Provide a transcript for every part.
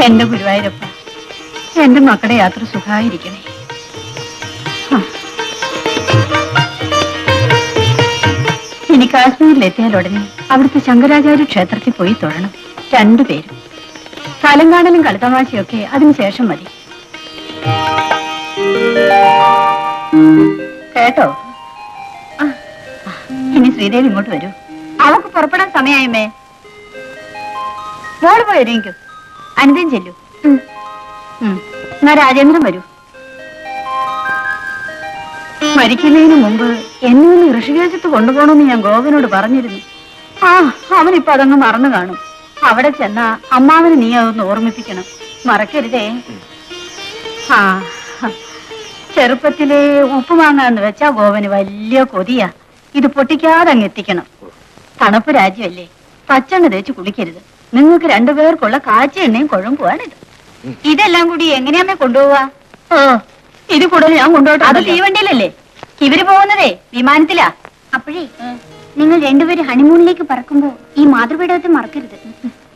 എന്റെ ഗുരുവായൂരപ്പ, എന്റെ മക്കളുടെ യാത്ര സുഖമായിരിക്കണേ. ഇനി കാശ്മീരിലെത്തിയാൽ ഉടനെ അവിടുത്തെ ശങ്കരാചാര്യ ക്ഷേത്രത്തിൽ പോയി തൊഴണം. രണ്ടുപേരും. സ്ഥലം കാണലും കളിതമാശയൊക്കെ അതിനുശേഷം മതി. കേട്ടോ? ഇനി ശ്രീദേവി ഇങ്ങോട്ട് വരൂ. അവക്ക് പുറപ്പെടാൻ സമയമായമേ. മോള് പോയി ഒരുങ്ങിക്കോ. അനിതയും ചെല്ലൂ. എന്നാ രാജേന്ദ്രൻ വരൂ. മരിക്കുന്നതിന് മുമ്പ് എന്നെ ഒന്ന് ഋഷികേശത്ത് കൊണ്ടുപോകണമെന്ന് ഞാൻ ഗോപനോട് പറഞ്ഞിരുന്നു. അവനിപ്പോ അതങ്ങ് മറന്നു കാണും. അവിടെ ചെന്നാ അമ്മാവന് നീ അതൊന്ന് ഓർമ്മിപ്പിക്കണം. മറക്കരുതേ. ചെറുപ്പത്തിലെ ഉപ്പുമാങ്ങാന്ന് വെച്ചാ ഗോപന് വലിയ കൊതിയാ. ഇത് പൊട്ടിക്കാതെ അങ്ങ് എത്തിക്കണം. തണുപ്പ് രാജ്യമല്ലേ, പച്ചെണ്ണ തേച്ച് കുളിക്കരുത്. നിങ്ങൾക്ക് രണ്ടുപേർക്കുള്ള കാച്ചി എണ്ണയും കുഴമ്പുവാണിത്. ഇതെല്ലാം കൂടി എങ്ങനെയാമ്മേ കൊണ്ടുപോവാ? ഇത് കൂടുതൽ ഞാൻ കൊണ്ടുപോട്ടെ. അത് തീവണ്ടിയിലല്ലേ? ഇവര് പോകുന്നതേ വിമാനത്തിലാ. അപ്പോഴേ നിങ്ങൾ രണ്ടുപേരും ഹണിമൂണിലേക്ക് പറക്കുമ്പോ ഈ മാതൃപീഠത്തെ മറക്കരുത്.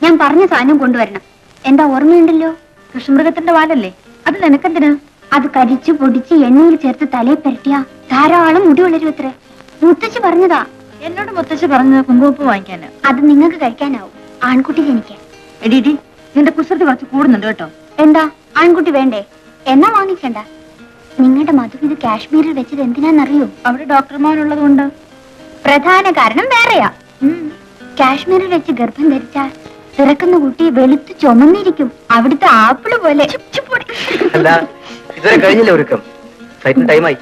ഞാൻ പറഞ്ഞ സാധനം കൊണ്ടുവരണം. എന്താ ഓർമ്മയുണ്ടല്ലോ? കൃഷ്ണമൃഗത്തിന്റെ വാലല്ലേ? അത് നിനക്കെന്തിനാ? അത് കരിച്ചു പൊടിച്ച് എണ്ണയിൽ ചേർത്ത് തലയിൽ പെരട്ടിയാ ധാരാളം മുടി വളരും അത്രേ. മുത്തശ്ശി പറഞ്ഞതാ. എന്നോട് മുത്തശ്ശി പറഞ്ഞത് കുങ്കുമപ്പ് വാങ്ങിക്കാന്. അത് നിങ്ങൾക്ക് കഴിക്കാനാവും, ആൺകുട്ടി ജനിക്കാൻ. എടീടി, നിന്റെ കുസൃതി കുറച്ച് കൂടുന്നുണ്ട് കേട്ടോ. എന്താ ആൺകുട്ടി വേണ്ടേ? എന്നാ വാങ്ങിക്കണ്ട. നിങ്ങളുടെ മധു ഇത് കാശ്മീരിൽ വെച്ചത് എന്തിനാന്നറിയോ? അവിടെ ഡോക്ടർമാരുള്ളത് കൊണ്ട്. പ്രധാന കാരണം വേറെയാ. കാശ്മീരിൽ വെച്ച് ഗർഭം ധരിച്ചാൽ പിറക്കുന്ന കുട്ടി വെളുത്ത് ചുമന്നിരിക്കും. അവിടുത്തെ ആപ്പിള് പോലെ. അല്ല, ഇതുവരെ കഴിഞ്ഞില്ല ഒരുക്കം. ഫ്ലൈറ്റിന് ടൈമായി.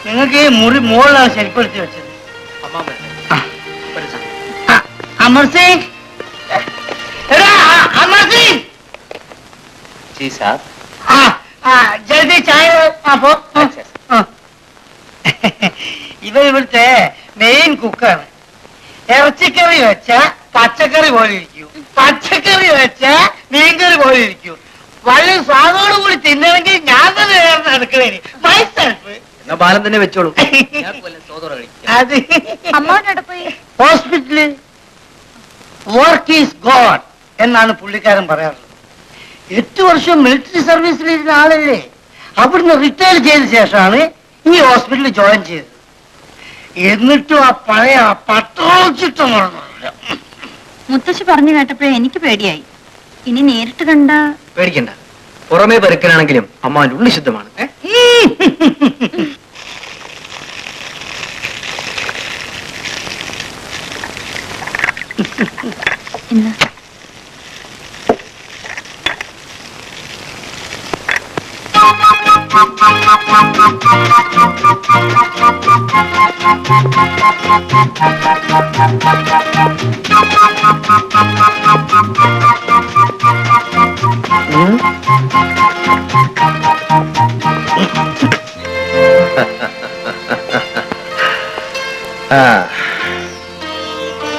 നിങ്ങൾക്ക് ഈ മുറി മുകളിലാണ് ശരിപ്പെടുത്തി വെച്ചത്. അമർ സിംഗ്, അമർ സിംഗ്, ജൽദി ചായ. അപ്പോ ഇവിടുത്തെ മെയിൻ കുക്കാണ്. ഇറച്ചിക്കറി വെച്ച പച്ചക്കറി പോലെ ഇരിക്കും, പച്ചക്കറി വെച്ച മീൻകറി പോലെ ഇരിക്കും. വളരെ സ്വാദോടു കൂടി തിന്നണമെങ്കിൽ ഞാൻ തന്നെ എടുക്കണേ. എന്നാ ബാലം തന്നെ വെച്ചോളൂ. അത് അമ്മാവനോട് പോയി ഹോസ്പിറ്റലിൽ വർക്ക് ഈസ് ഗോഡ് എന്നാണ് പുള്ളിക്കാരൻ പറയാറുള്ളത്. 8 വർഷം മിലിറ്ററി സർവീസിലിരുന്ന ആളല്ലേ. അവിടുന്ന് റിട്ടയർ ചെയ്ത ശേഷമാണ് ഈ ഹോസ്പിറ്റലിൽ ജോയിൻ ചെയ്തത്. എന്നിട്ടും ആ പഴയ പട്രോൾ ചിട്ടം മറന്നില്ല. മുത്തശ്ശി പറഞ്ഞു കേട്ടപ്പോഴേ എനിക്ക് പേടിയായി. ഇനി നേരിട്ട് കണ്ട പേടിക്കണ്ട, പുറമേ പരുക്കനാണെങ്കിലും അമ്മാവിന്റെ ഉള്ളി ശുദ്ധമാണ്.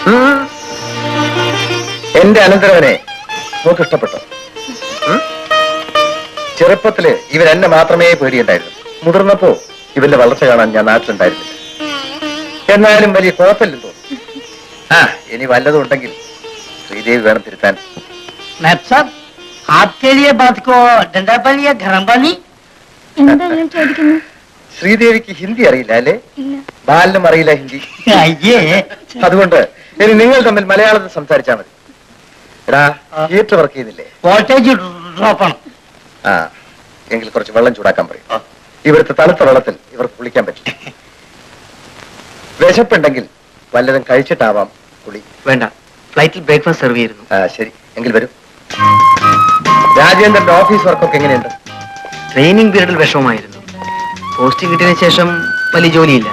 ഇന്ന് എന്റെ അനന്തരവനെ നോക്ക് ഇഷ്ടപ്പെട്ടു. ചെറുപ്പത്തില് ഇവരെന്നെ മാത്രമേ പേടിയുണ്ടായിരുന്നു. മുതിർന്നപ്പോ ഇവന്റെ വളർച്ച കാണാൻ ഞാൻ നാട്ടിലുണ്ടായിരുന്നില്ല. എന്നാലും വലിയ കുഴപ്പമില്ലെന്ന് തോന്നുന്നു. ഇനി വല്ലതും ഉണ്ടെങ്കിൽ ശ്രീദേവി വേണം തിരുത്താൻ. എന്താ ഞാൻ ചോദിക്കുന്നു? ശ്രീദേവിക്ക് ഹിന്ദി അറിയില്ല അല്ലേ? ഇല്ല. ബാലിനും അറിയില്ല ഹിന്ദി. അയ്യേ, അതുകൊണ്ട് ഇനി നിങ്ങൾ തമ്മിൽ മലയാളത്തിൽ സംസാരിച്ചാൽ മതി. എടാ, തിയേറ്റർ വർക്ക് ചെയ്യുന്നില്ലേ? വോൾട്ടേജ് ഡ്രോപ്പ് ആണ്. എങ്കിൽ കുറച്ച് വെള്ളം ചൂടാക്കാൻ പറയും. ഇവിടുത്തെ തണുത്ത വെള്ളത്തിൽ ഇവർക്ക് കുളിക്കാൻ പറ്റില്ല. വിശപ്പുണ്ടെങ്കിൽ വല്ലതും കഴിച്ചിട്ടാവാം കുളി. വേണ്ട, ഫ്ലൈറ്റിൽ ബ്രേക്ക്ഫാസ്റ്റ് സെർവ് ചെയ്യുന്നു. ശരി, എങ്കിൽ വരൂ. രാജേന്ദ്രന്റെ ഓഫീസ് വർക്കൊക്കെ എങ്ങനെയുണ്ട്? ട്രെയിനിങ് പീരീഡിൽ വിഷമമായിരുന്നു. പോസ്റ്റിംഗ് കിട്ടിയതിനു ശേഷം വലിയ ജോലിയില്ല.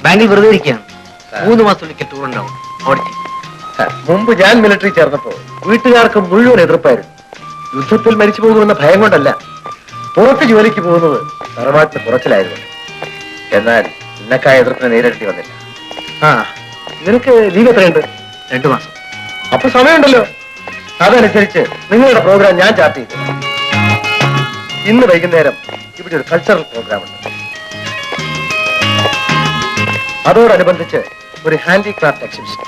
ബാങ്കിൽ വെറുതെ ഇരിക്കുകയാണ്. 3 മാസത്തിലൊരിക്കൽ ടൂർ ഉണ്ടാവും. ഓഡിറ്റിംഗ്. മുമ്പ് ഞാൻ മിലിറ്ററി ചേർന്നപ്പോ വീട്ടുകാർക്ക് മുഴുവൻ എതിർപ്പായിരുന്നു. യുദ്ധത്തിൽ മരിച്ചു പോകുമെന്ന ഭയം കൊണ്ടല്ല, പുറത്ത് ജോലിക്ക് പോകുന്നത് തറവാട്ടിന് കുറച്ചിലായിരുന്നു. എന്നാൽ ഇന്നക്കായ എതിർപ്പിനെ നേരിടേണ്ടി വന്നില്ല. നിനക്ക് ലീവ് എത്രയുണ്ട്? 2 മാസം. അപ്പൊ സമയമുണ്ടല്ലോ. അതനുസരിച്ച് നിങ്ങളുടെ പ്രോഗ്രാം ഞാൻ ചാർട്ട് ചെയ്തു. ഇന്ന് വൈകുന്നേരം ഇവിടെ ഒരു കൾച്ചറൽ പ്രോഗ്രാം ഉണ്ട്. അതോടനുബന്ധിച്ച് ഒരു ഹാൻഡിക്രാഫ്റ്റ് എക്സിബിഷൻ.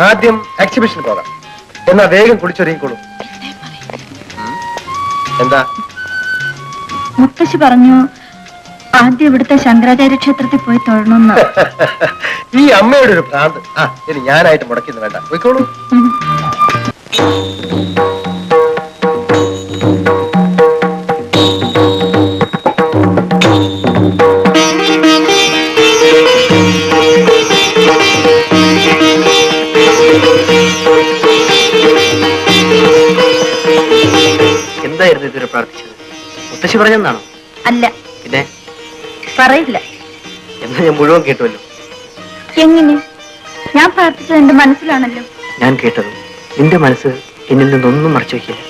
ആദ്യം എക്സിബിഷൻ പോകാം. എന്നാ വേഗം കുളിച്ചൊരുങ്ങിക്കോളൂ. എന്താ? മുത്തശ്ശി പറഞ്ഞു ആദ്യം ഇവിടുത്തെ ശങ്കരാചാര്യ ക്ഷേത്രത്തിൽ പോയി തൊഴണമെന്ന്. ഈ അമ്മയുടെ ഒരു ഭ്രാന്ത്. ഇനി ഞാനായിട്ട് മുടക്കുന്നു വേണ്ട, പോയിക്കോളൂ. എന്തായിരുന്നു ഇതുവരെ പ്രാർത്ഥിച്ചത്? മുത്തശ്ശി പറഞ്ഞെന്നാണോ? അല്ല, പിന്നെ പറയില്ല. എന്നാ ഞാൻ മുഴുവൻ കേട്ടുവല്ലോ. എങ്ങനെ? ഞാൻ പ്രാർത്ഥിച്ചത് എന്റെ മനസ്സിലാണല്ലോ. ഞാൻ കേട്ടത് നിന്റെ മനസ്സ് എന്നിൽ നിന്നൊന്നും മറച്ചു വയ്ക്കില്ല.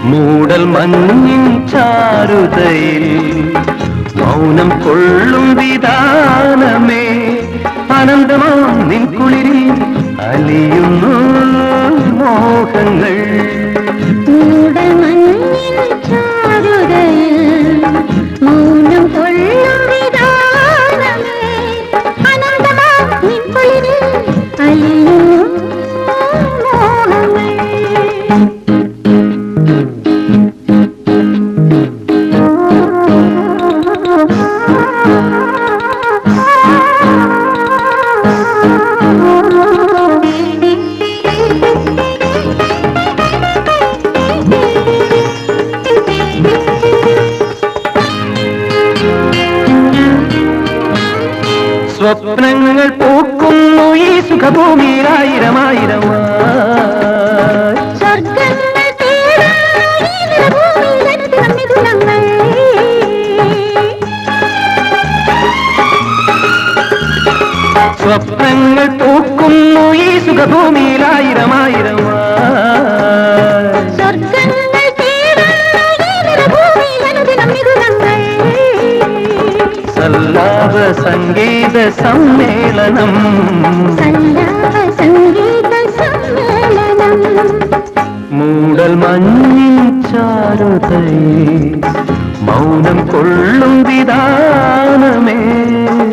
മൂടൽ മഞ്ഞിൻ ചാരുതയിൽ മൗനം കൊള്ളും വിധാനമേ അനന്തമാ നിൻ കുളിരിൽ അലിയുന്നു മോഹങ്ങൾ. മൂടൽ മഞ്ഞിൻ ചാരുതയിൽ മൗനം കൊള്ളും വിധാനമേ അനന്തമാ നിൻ കുളിരിൽ അലിയുന്നു മോഹങ്ങൾ. സ്വപ്നങ്ങൾ പൂക്കുന്നു ഈ സുഖഭൂമിയിൽ ആയിരമായിരം സ്വർഗ്ഗങ്ങൾ തേടുന്നു ഈ നിലഭൂമിയിൽ മിഥുനങ്ങൾ. സ്വപ്നങ്ങൾ പൂക്കുന്നു ഈ സുഖഭൂമിയിൽ ആയിരമായിരം സ്വർഗ്ഗങ്ങൾ തേടുന്നു ഈ നിലഭൂമിയിൽ മിഥുനങ്ങൾ. സല്ലാപ സംഗീത സമ്മേളനം സല്ലാപ സംഗീത സമ്മേളനം. മൂടൽ മഞ്ഞിൻ ചാരുതയിൽ മൗനം കൊള്ളും വിധാനമേ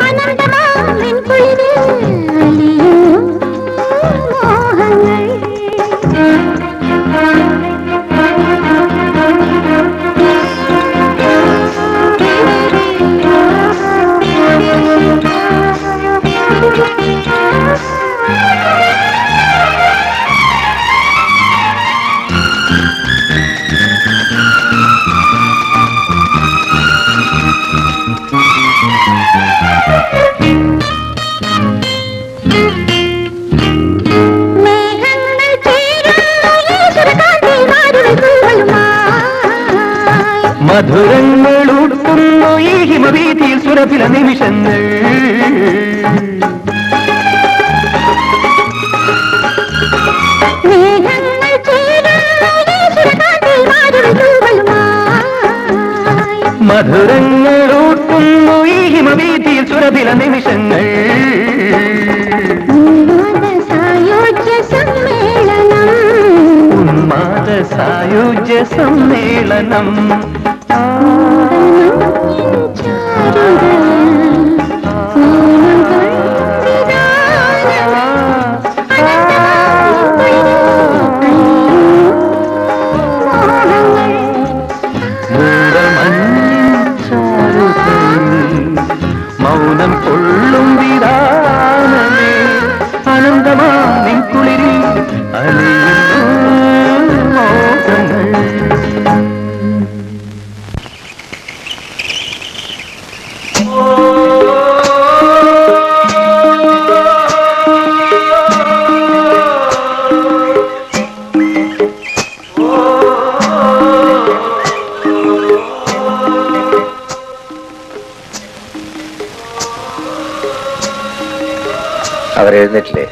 അനന്തമാ നിൻ കുളിരിൽ അലിയും മോഹങ്ങൾ. മേഘങ്ങൾ ചേരുന്നു ഈശ്വരകാന്തി മാരുളുമായി. മധുരങ്ങൾ ഊട്ടുന്നു ഈ ഹിമവീതിയിൽ സുരഭില നിമിഷങ്ങൾ. മേഘങ്ങൾ ചേരുന്നു ഈശ്വരകാന്തി മാരുളുമായി. മധുരങ്ങൾ ഊട്ടുന്നു ഈ ഹിമവീതിയിൽ സുരഭില നിമിഷങ്ങൾ. ഉന്മാദ സായോജ്യ സമ്മേളനം. ഉന്മാദ സായുജ്യ സമ്മേളനം. മൗനം കൊള്ളും വിധാനമേ അനന്തമാ നിൻ കുളിരിൽ അലിയുന്നു മോഹങ്ങൾ. അവരെഴുന്നേറ്റില്ലേ?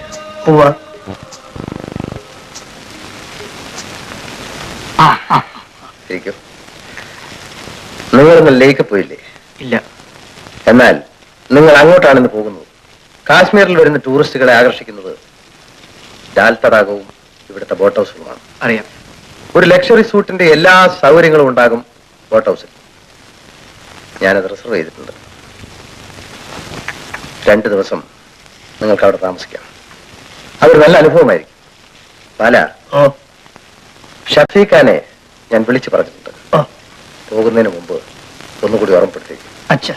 ഇരിക്കും. നിങ്ങളിന്ന് ലേക്ക് പോയില്ലേ? ഇല്ല. എന്നാൽ നിങ്ങൾ അങ്ങോട്ടാണെന്ന് പോകുന്നത്. കാശ്മീരിൽ വരുന്ന ടൂറിസ്റ്റുകളെ ആകർഷിക്കുന്നത് ഡാൽ തടാകവും ഇവിടുത്തെ ബോട്ട് ഹൗസുകളുമാണ്. അറിയാം. ഒരു ലക്ഷറി സൂട്ടിന്റെ എല്ലാ സൗകര്യങ്ങളും ഉണ്ടാകും ബോട്ട് ഹൗസിൽ. ഞാനത് റിസർവ് ചെയ്തിട്ടുണ്ട്. 2 ദിവസം നിങ്ങൾക്ക് അവിടെ താമസിക്കാം. അതൊരു നല്ല അനുഭവമായിരിക്കും. പാല, ഷഫീഖാനെ ഞാൻ വിളിച്ചു പറഞ്ഞിട്ടുണ്ട്. പോകുന്നതിന് മുമ്പ് ഒന്നുകൂടി ഓർമ്മപ്പെടുത്തേക്കും. അച്ഛാ.